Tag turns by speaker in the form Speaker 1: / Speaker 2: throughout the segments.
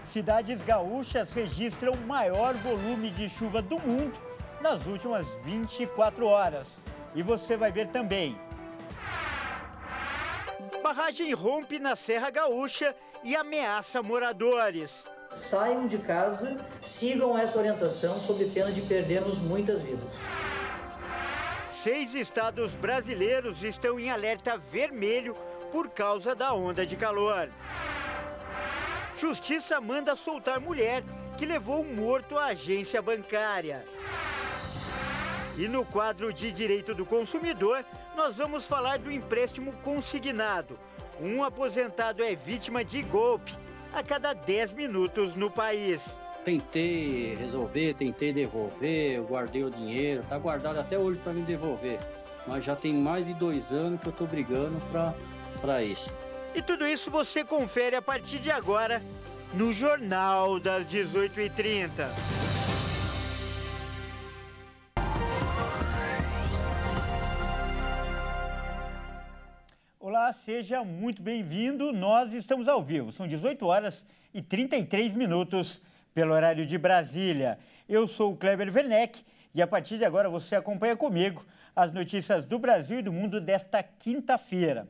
Speaker 1: Cidades gaúchas registram o maior volume de chuva do mundo nas últimas 24 horas. E você vai ver também. Barragem rompe na Serra Gaúcha e ameaça moradores.
Speaker 2: Saiam de casa, sigam essa orientação sob pena de perdermos muitas vidas.
Speaker 1: 6 estados brasileiros estão em alerta vermelho por causa da onda de calor. Justiça manda soltar mulher que levou um morto à agência bancária. E no quadro de Direito do Consumidor, nós vamos falar do empréstimo consignado. Um aposentado é vítima de golpe a cada 10 minutos no país.
Speaker 3: Tentei resolver, tentei devolver, eu guardei o dinheiro, tá guardado até hoje para me devolver. Mas já tem mais de 2 anos que eu tô brigando para isso.
Speaker 1: E tudo isso você confere a partir de agora no Jornal das 18h30. Olá, seja muito bem-vindo. Nós estamos ao vivo. São 18 horas e 33 minutos pelo horário de Brasília. Eu sou o Kleber Werneck e a partir de agora você acompanha comigo as notícias do Brasil e do mundo desta quinta-feira.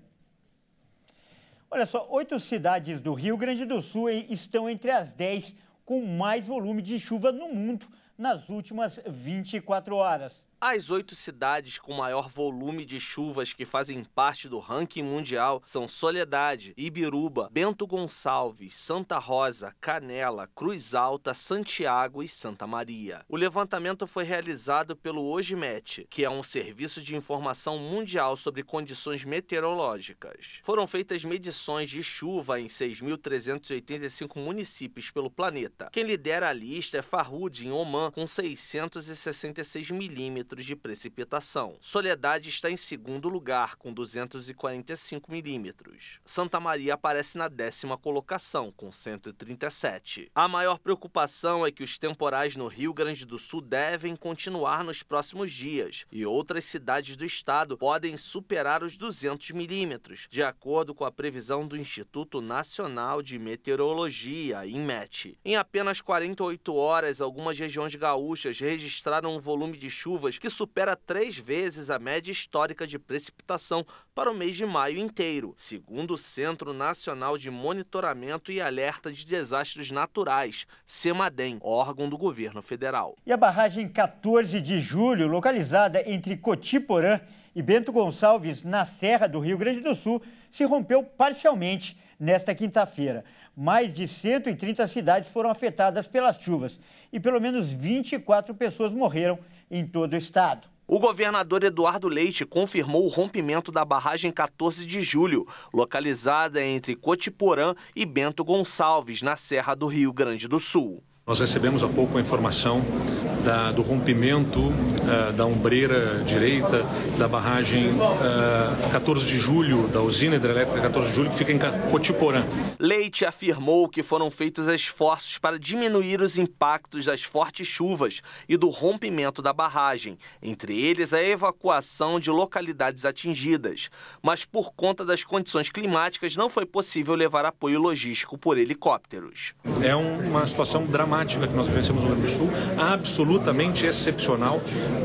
Speaker 1: Olha só, 8 cidades do Rio Grande do Sul estão entre as 10 com mais volume de chuva no mundo nas últimas 24 horas.
Speaker 4: As 8 cidades com maior volume de chuvas que fazem parte do ranking mundial são Soledade, Ibiruba, Bento Gonçalves, Santa Rosa, Canela, Cruz Alta, Santiago e Santa Maria. O levantamento foi realizado pelo OGIMET, que é um serviço de informação mundial sobre condições meteorológicas. Foram feitas medições de chuva em 6.385 municípios pelo planeta. Quem lidera a lista é Farhud, em Omã, com 666 milímetros de precipitação. Soledade está em segundo lugar, com 245 milímetros. Santa Maria aparece na 10ª colocação, com 137. A maior preocupação é que os temporais no Rio Grande do Sul devem continuar nos próximos dias e outras cidades do estado podem superar os 200 milímetros, de acordo com a previsão do Instituto Nacional de Meteorologia, INMET. Em apenas 48 horas, algumas regiões gaúchas registraram um volume de chuvas que supera 3 vezes a média histórica de precipitação para o mês de maio inteiro, segundo o Centro Nacional de Monitoramento e Alerta de Desastres Naturais, CEMADEM, órgão do governo federal.
Speaker 1: E a barragem 14 de julho, localizada entre Cotiporã e Bento Gonçalves, na Serra do Rio Grande do Sul, se rompeu parcialmente nesta quinta-feira. Mais de 130 cidades foram afetadas pelas chuvas e pelo menos 24 pessoas morreram em todo o estado.
Speaker 4: O governador Eduardo Leite confirmou o rompimento da barragem 14 de julho, localizada entre Cotiporã e Bento Gonçalves, na Serra do Rio Grande do Sul.
Speaker 5: Nós recebemos há pouco a informação do rompimento da ombreira direita da barragem 14 de julho, da usina hidrelétrica 14 de julho, que fica em Cotiporã.
Speaker 4: Leite afirmou que foram feitos esforços para diminuir os impactos das fortes chuvas e do rompimento da barragem, entre eles a evacuação de localidades atingidas. Mas por conta das condições climáticas não foi possível levar apoio logístico por helicópteros.
Speaker 5: É uma situação dramática que nós vivenciamos no Rio Grande do Sul, absolutamente excepcional,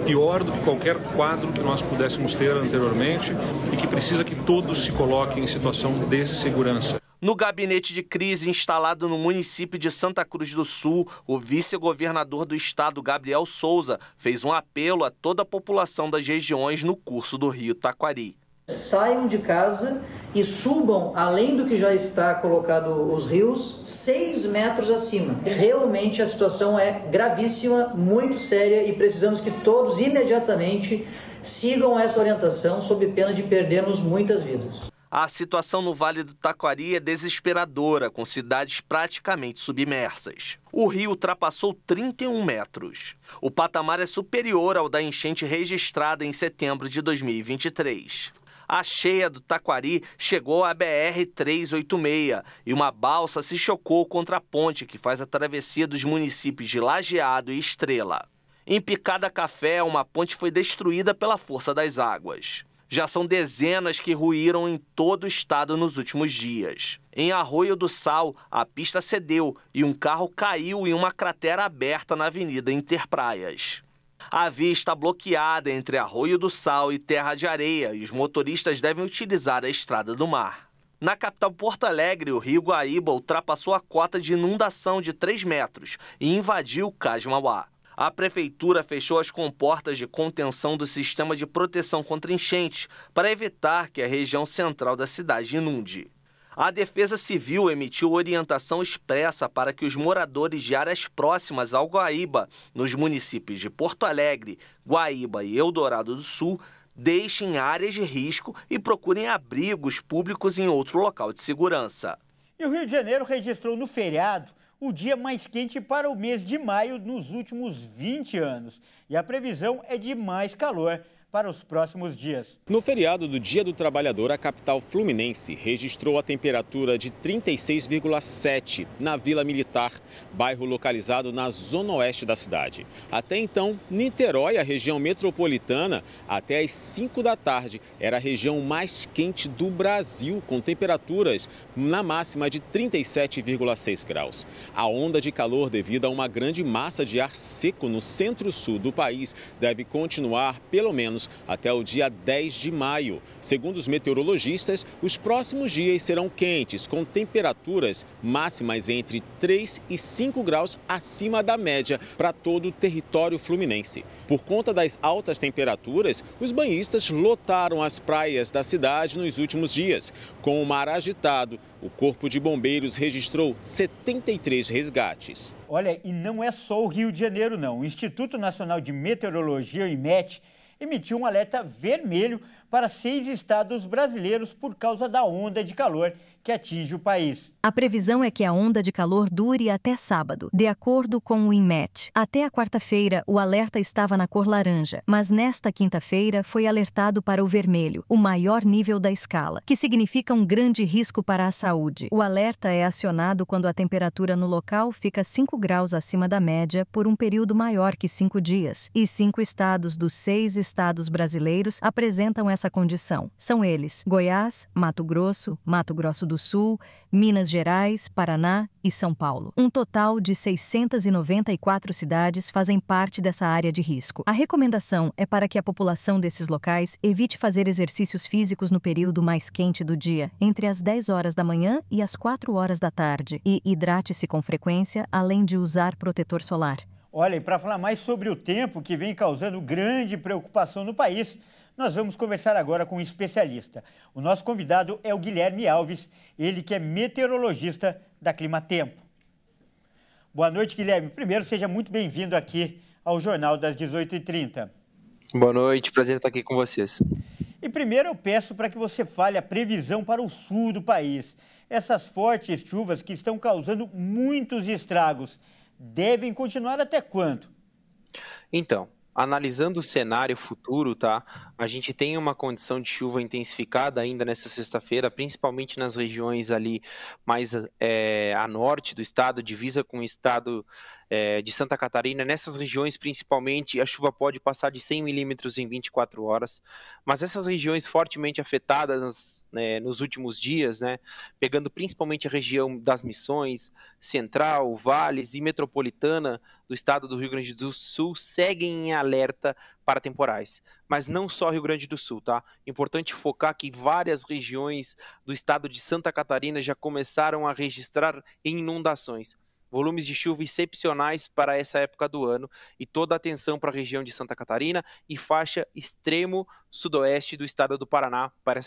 Speaker 5: pior do que qualquer quadro que nós pudéssemos ter anteriormente e que precisa que todos se coloquem em situação de segurança.
Speaker 4: No gabinete de crise instalado no município de Santa Cruz do Sul, o vice-governador do estado, Gabriel Souza, fez um apelo a toda a população das regiões no curso do rio Taquari.
Speaker 2: Saiam de casa e subam, além do que já está colocado os rios, 6 metros acima. Realmente a situação é gravíssima, muito séria e precisamos que todos imediatamente sigam essa orientação sob pena de perdermos muitas vidas.
Speaker 4: A situação no Vale do Taquari é desesperadora, com cidades praticamente submersas. O rio ultrapassou 31 metros. O patamar é superior ao da enchente registrada em setembro de 2023. A cheia do Taquari chegou à BR-386 e uma balsa se chocou contra a ponte que faz a travessia dos municípios de Lajeado e Estrela. Em Picada Café, uma ponte foi destruída pela força das águas. Já são dezenas que ruíram em todo o estado nos últimos dias. Em Arroio do Sal, a pista cedeu e um carro caiu em uma cratera aberta na Avenida Interpraias. A via está bloqueada entre Arroio do Sal e Terra de Areia e os motoristas devem utilizar a Estrada do Mar. Na capital Porto Alegre, o rio Guaíba ultrapassou a cota de inundação de 3 metros e invadiu o Cais Mauá. A prefeitura fechou as comportas de contenção do sistema de proteção contra enchentes para evitar que a região central da cidade inunde. A Defesa Civil emitiu orientação expressa para que os moradores de áreas próximas ao Guaíba, nos municípios de Porto Alegre, Guaíba e Eldorado do Sul, deixem áreas de risco e procurem abrigos públicos em outro local de segurança.
Speaker 1: E o Rio de Janeiro registrou no feriado o dia mais quente para o mês de maio nos últimos 20 anos. E a previsão é de mais calor para os próximos dias.
Speaker 6: No feriado do Dia do Trabalhador, a capital fluminense registrou a temperatura de 36,7 na Vila Militar, bairro localizado na zona oeste da cidade. Até então, Niterói, a região metropolitana, até às 5 da tarde, era a região mais quente do Brasil, com temperaturas na máxima de 37,6 graus. A onda de calor devido a uma grande massa de ar seco no centro-sul do país deve continuar pelo menos até o dia 10 de maio. Segundo os meteorologistas, os próximos dias serão quentes, com temperaturas máximas entre 3 e 5 graus acima da média para todo o território fluminense. Por conta das altas temperaturas, os banhistas lotaram as praias da cidade nos últimos dias. Com o mar agitado, o Corpo de Bombeiros registrou 73 resgates.
Speaker 1: Olha, e não é só o Rio de Janeiro, não. O Instituto Nacional de Meteorologia, o IMET, emitiu um alerta vermelho para 6 estados brasileiros por causa da onda de calor que atinge o país.
Speaker 7: A previsão é que a onda de calor dure até sábado, de acordo com o INMET. Até a quarta-feira, o alerta estava na cor laranja, mas nesta quinta-feira foi alertado para o vermelho, o maior nível da escala, que significa um grande risco para a saúde. O alerta é acionado quando a temperatura no local fica 5 graus acima da média por um período maior que 5 dias, e 5 estados dos 6 estados brasileiros apresentam essa condição. São eles: Goiás, Mato Grosso do Sul, Minas Gerais, Paraná e São Paulo. Um total de 694 cidades fazem parte dessa área de risco. A recomendação é para que a população desses locais evite fazer exercícios físicos no período mais quente do dia, entre as 10 horas da manhã e as 4 horas da tarde, e hidrate-se com frequência, além de usar protetor solar.
Speaker 1: Olha, e para falar mais sobre o tempo que vem causando grande preocupação no país, nós vamos conversar agora com um especialista. O nosso convidado é o Guilherme Alves, ele que é meteorologista da Climatempo. Boa noite, Guilherme. Primeiro, seja muito bem-vindo aqui ao Jornal das 18h30.
Speaker 8: Boa noite, prazer estar aqui com vocês.
Speaker 1: E primeiro eu peço para que você fale a previsão para o sul do país. Essas fortes chuvas que estão causando muitos estragos devem continuar até quando?
Speaker 8: Então, analisando o cenário futuro, tá? A gente tem uma condição de chuva intensificada ainda nessa sexta-feira, principalmente nas regiões ali mais a norte do estado, divisa com o estado de Santa Catarina. Nessas regiões, principalmente, a chuva pode passar de 100 milímetros em 24 horas. Mas essas regiões fortemente afetadas nos últimos dias, né, pegando principalmente a região das Missões, Central, Vales e Metropolitana do estado do Rio Grande do Sul, seguem em alerta para temporais. Mas não só Rio Grande do Sul, tá? Importante focar que várias regiões do estado de Santa Catarina já começaram a registrar inundações. Volumes de chuva excepcionais para essa época do ano, e toda a atenção para a região de Santa Catarina e faixa extremo sudoeste do estado do Paraná para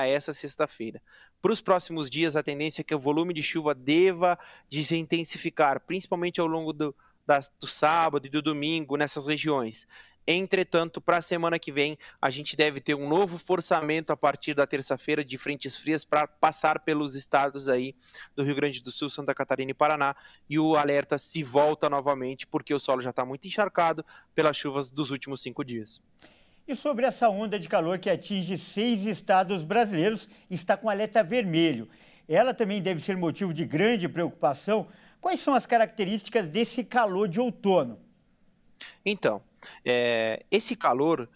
Speaker 8: essa sexta-feira. Para os próximos dias, a tendência é que o volume de chuva deva se intensificar, principalmente ao longo do sábado e do domingo nessas regiões. Entretanto, para a semana que vem, a gente deve ter um novo forçamento a partir da terça-feira de frentes frias para passar pelos estados aí do Rio Grande do Sul, Santa Catarina e Paraná, e o alerta se volta novamente porque o solo já está muito encharcado pelas chuvas dos últimos 5 dias.
Speaker 1: E sobre essa onda de calor que atinge 6 estados brasileiros, está com alerta vermelho. Ela também deve ser motivo de grande preocupação. Quais são as características desse calor de outono?
Speaker 8: Então, esse calor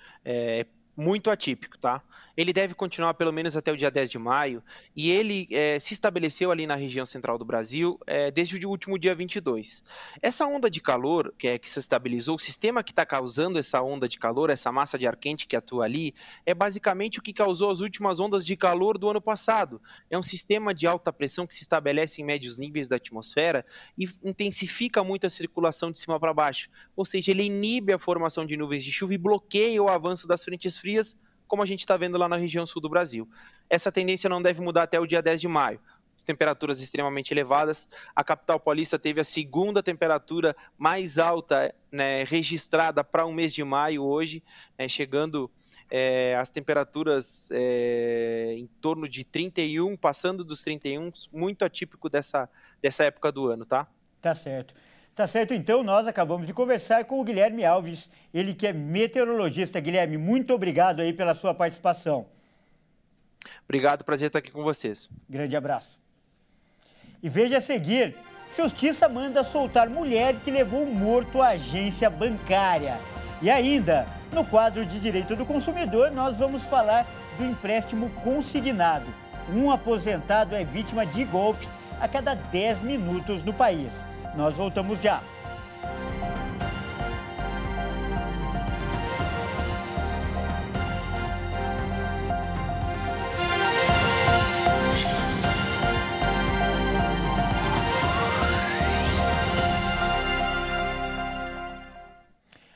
Speaker 8: muito atípico, tá? Ele deve continuar pelo menos até o dia 10 de maio e ele se estabeleceu ali na região central do Brasil desde o último dia 22. Essa onda de calor que se estabilizou, o sistema que está causando essa onda de calor, essa massa de ar quente que atua ali, é basicamente o que causou as últimas ondas de calor do ano passado. É um sistema de alta pressão que se estabelece em médios níveis da atmosfera e intensifica muito a circulação de cima para baixo. Ou seja, ele inibe a formação de nuvens de chuva e bloqueia o avanço das frentes frias, como a gente está vendo lá na região sul do Brasil. Essa tendência não deve mudar até o dia 10 de maio. Temperaturas extremamente elevadas. A capital paulista teve a segunda temperatura mais alta, né, registrada para o mês de maio hoje, chegando as temperaturas em torno de 31, passando dos 31, muito atípico dessa época do ano, tá?
Speaker 1: Tá certo. Tá certo, então, nós acabamos de conversar com o Guilherme Alves, ele que é meteorologista. Guilherme, muito obrigado aí pela sua participação.
Speaker 8: Obrigado, prazer estar aqui com vocês.
Speaker 1: Grande abraço. E veja a seguir, Justiça manda soltar mulher que levou morto à agência bancária. E ainda, no quadro de Direito do Consumidor, nós vamos falar do empréstimo consignado. Um aposentado é vítima de golpe a cada 10 minutos no país. Nós voltamos já.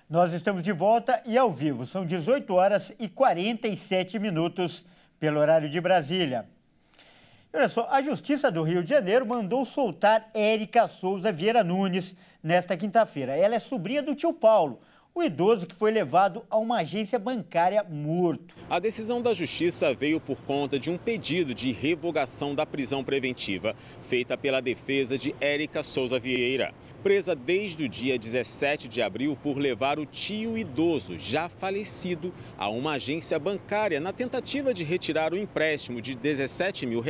Speaker 1: Nós estamos de volta e ao vivo. São 18 horas e 47 minutos pelo horário de Brasília. Olha só, a Justiça do Rio de Janeiro mandou soltar Érica Souza Vieira Nunes nesta quinta-feira. Ela é sobrinha do tio Paulo, o idoso que foi levado a uma agência bancária morto.
Speaker 6: A decisão da Justiça veio por conta de um pedido de revogação da prisão preventiva feita pela defesa de Érica Souza Vieira, presa desde o dia 17 de abril por levar o tio idoso, já falecido, a uma agência bancária na tentativa de retirar o empréstimo de R$17 mil.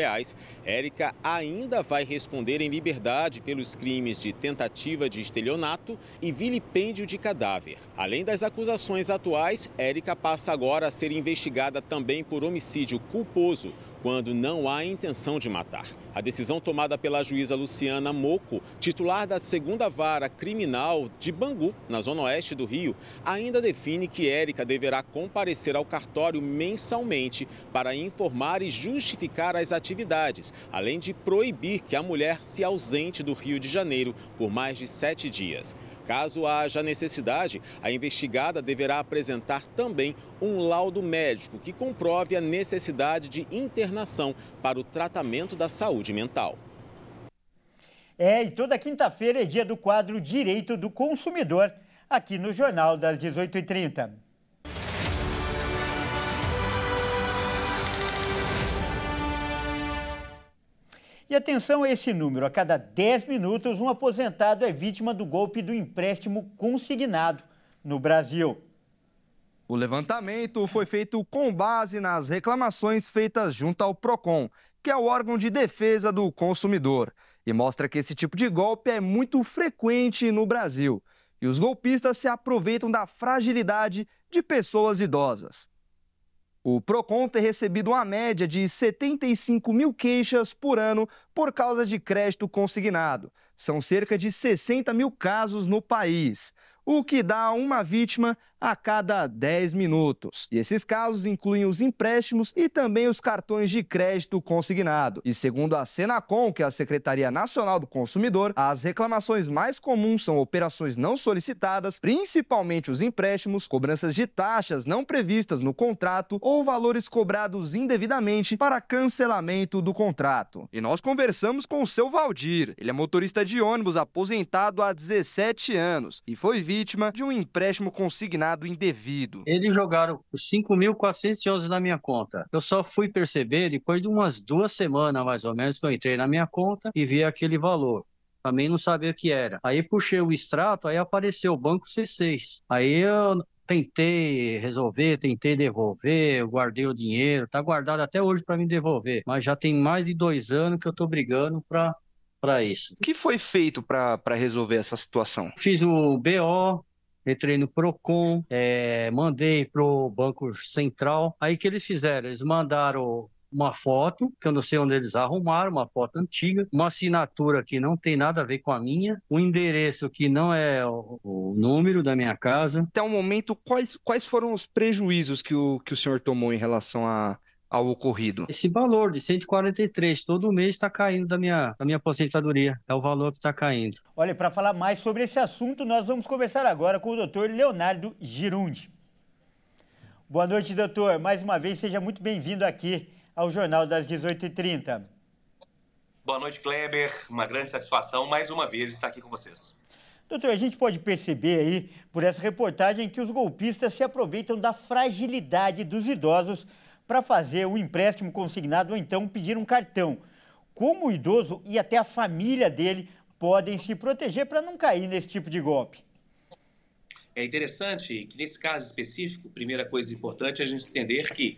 Speaker 6: Érica ainda vai responder em liberdade pelos crimes de tentativa de estelionato e vilipêndio de cadáver. Além das acusações atuais, Érica passa agora a ser investigada também por homicídio culposo, quando não há intenção de matar. A decisão tomada pela juíza Luciana Moco, titular da 2ª Vara Criminal de Bangu, na zona oeste do Rio, ainda define que Érica deverá comparecer ao cartório mensalmente para informar e justificar as atividades, além de proibir que a mulher se ausente do Rio de Janeiro por mais de 7 dias. Caso haja necessidade, a investigada deverá apresentar também um laudo médico que comprove a necessidade de internação para o tratamento da saúde mental.
Speaker 1: E toda quinta-feira é dia do quadro Direito do Consumidor, aqui no Jornal das 18h30. E atenção a esse número, a cada 10 minutos um aposentado é vítima do golpe do empréstimo consignado no Brasil.
Speaker 9: O levantamento foi feito com base nas reclamações feitas junto ao PROCON, que é o órgão de defesa do consumidor, e mostra que esse tipo de golpe é muito frequente no Brasil. E os golpistas se aproveitam da fragilidade de pessoas idosas. O PROCON tem recebido uma média de 75 mil queixas por ano por causa de crédito consignado. São cerca de 60 mil casos no país, o que dá uma vítima a cada 10 minutos. E esses casos incluem os empréstimos e também os cartões de crédito consignado. E segundo a Senacom, que é a Secretaria Nacional do Consumidor, as reclamações mais comuns são operações não solicitadas, principalmente os empréstimos, cobranças de taxas não previstas no contrato ou valores cobrados indevidamente para cancelamento do contrato. E nós conversamos com o seu Valdir. Ele é motorista de ônibus aposentado há 17 anos e foi vítima de um empréstimo consignado indevido.
Speaker 3: Eles jogaram 5.411 na minha conta. Eu só fui perceber depois de umas 2 semanas, mais ou menos, que eu entrei na minha conta e vi aquele valor. Também não sabia o que era. Aí puxei o extrato, aí apareceu o Banco C6. Aí eu tentei resolver, tentei devolver, eu guardei o dinheiro, tá guardado até hoje para me devolver. Mas já tem mais de 2 anos que eu tô brigando para isso.
Speaker 9: O que foi feito para resolver essa situação?
Speaker 3: Fiz o BO, entrei no Procon, mandei pro Banco Central. Aí que eles fizeram? Eles mandaram uma foto, que eu não sei onde eles arrumaram, uma foto antiga, uma assinatura que não tem nada a ver com a minha, um endereço que não é o número da minha casa.
Speaker 9: Até o momento, quais foram os prejuízos que o senhor tomou em relação ao ocorrido?
Speaker 3: Esse valor de 143, todo mês está caindo da minha aposentadoria. É o valor que está caindo.
Speaker 1: Olha, para falar mais sobre esse assunto, nós vamos conversar agora com o doutor Leonardo Girundi. Boa noite, doutor. Mais uma vez, seja muito bem-vindo aqui ao Jornal das 18h30.
Speaker 10: Boa noite, Kleber. Uma grande satisfação, mais uma vez, estar aqui com vocês.
Speaker 1: Doutor, a gente pode perceber aí, por essa reportagem, que os golpistas se aproveitam da fragilidade dos idosos para fazer um empréstimo consignado ou então pedir um cartão. Como o idoso e até a família dele podem se proteger para não cair nesse tipo de golpe?
Speaker 10: É interessante que, nesse caso específico, primeira coisa importante é a gente entender que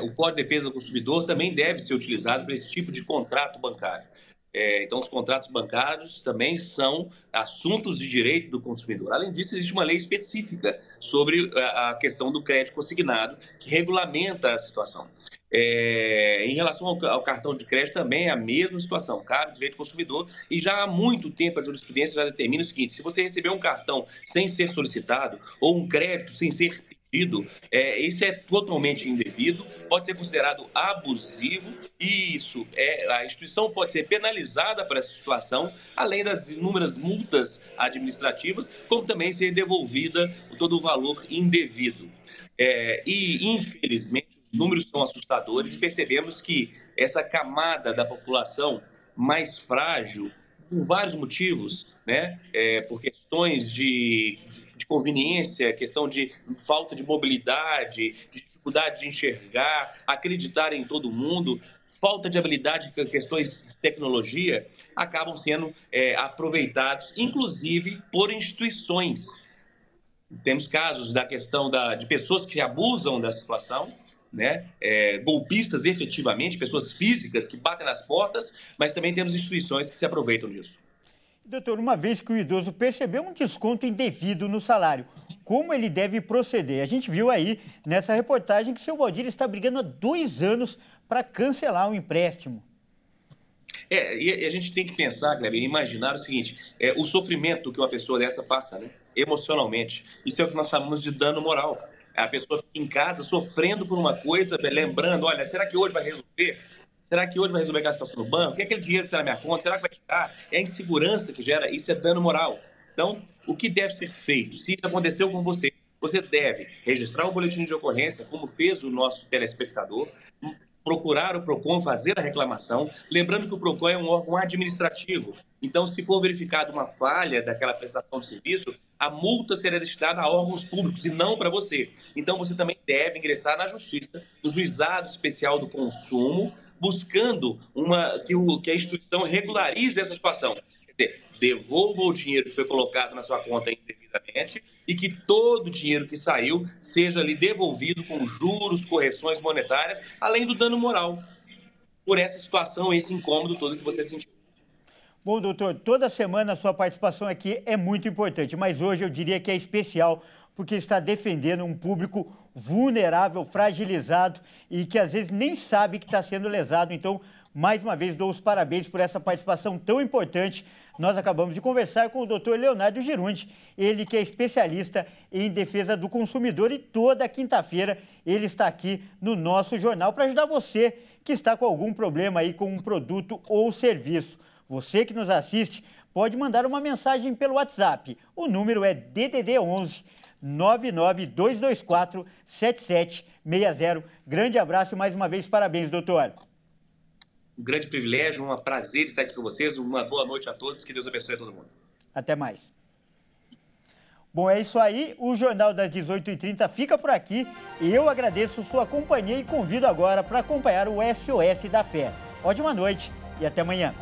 Speaker 10: o Código de Defesa do Consumidor também deve ser utilizado para esse tipo de contrato bancário. Então, os contratos bancários também são assuntos de direito do consumidor. Além disso, existe uma lei específica sobre a questão do crédito consignado, que regulamenta a situação. Em relação ao cartão de crédito, também é a mesma situação, cabe direito do consumidor, e já há muito tempo a jurisprudência já determina o seguinte: se você receber um cartão sem ser solicitado ou um crédito sem ser pedido, isso é totalmente indevido, pode ser considerado abusivo, e a instituição pode ser penalizada por essa situação, além das inúmeras multas administrativas, como também ser devolvida todo o valor indevido. E, infelizmente, os números são assustadores e percebemos que essa camada da população mais frágil, por vários motivos, né? Por questões de conveniência, questão de falta de mobilidade, de dificuldade de enxergar, acreditar em todo mundo, falta de habilidade com questões de tecnologia, acabam sendo aproveitados, inclusive por instituições. Temos casos da questão de pessoas que abusam da situação, né? Golpistas efetivamente, pessoas físicas que batem nas portas, mas também temos instituições que se aproveitam disso.
Speaker 1: Doutor, uma vez que o idoso percebeu um desconto indevido no salário, como ele deve proceder? A gente viu aí nessa reportagem que o seu Valdir está brigando há 2 anos para cancelar o empréstimo.
Speaker 10: E a gente tem que pensar, Kleber, e imaginar o seguinte: o sofrimento que uma pessoa dessa passa, né, emocionalmente, isso é o que nós chamamos de dano moral. A pessoa fica em casa sofrendo por uma coisa, lembrando, olha, será que hoje vai resolver? Será que hoje vai resolver aquela situação no banco? O que é aquele dinheiro que está na minha conta? Será que vai chegar? É a insegurança que gera, isso é dano moral. Então, o que deve ser feito? Se isso aconteceu com você, você deve registrar um boletim de ocorrência, como fez o nosso telespectador, procurar o PROCON, fazer a reclamação, lembrando que o PROCON é um órgão administrativo. Então, se for verificada uma falha daquela prestação de serviço, a multa será destinada a órgãos públicos e não para você. Então, você também deve ingressar na Justiça, no Juizado Especial do Consumo, buscando que a instituição regularize essa situação. Quer dizer, devolva o dinheiro que foi colocado na sua conta indevidamente e que todo o dinheiro que saiu seja ali devolvido com juros, correções monetárias, além do dano moral, por essa situação, esse incômodo todo que você sentiu.
Speaker 1: Bom, doutor, toda semana a sua participação aqui é muito importante, mas hoje eu diria que é especial porque está defendendo um público vulnerável, fragilizado e que às vezes nem sabe que está sendo lesado. Então, mais uma vez, dou os parabéns por essa participação tão importante. Nós acabamos de conversar com o doutor Leonardo Girundi, ele que é especialista em defesa do consumidor, e toda quinta-feira ele está aqui no nosso jornal para ajudar você que está com algum problema aí com um produto ou serviço. Você que nos assiste pode mandar uma mensagem pelo WhatsApp. O número é DDD 11 99224 7760. Grande abraço e mais uma vez parabéns, doutor.
Speaker 10: Um grande privilégio, um prazer estar aqui com vocês. Uma boa noite a todos. Que Deus abençoe a todo mundo.
Speaker 1: Até mais. Bom, é isso aí. O Jornal das 18h30 fica por aqui. Eu agradeço sua companhia e convido agora para acompanhar o SOS da Fé. Ótima noite e até amanhã.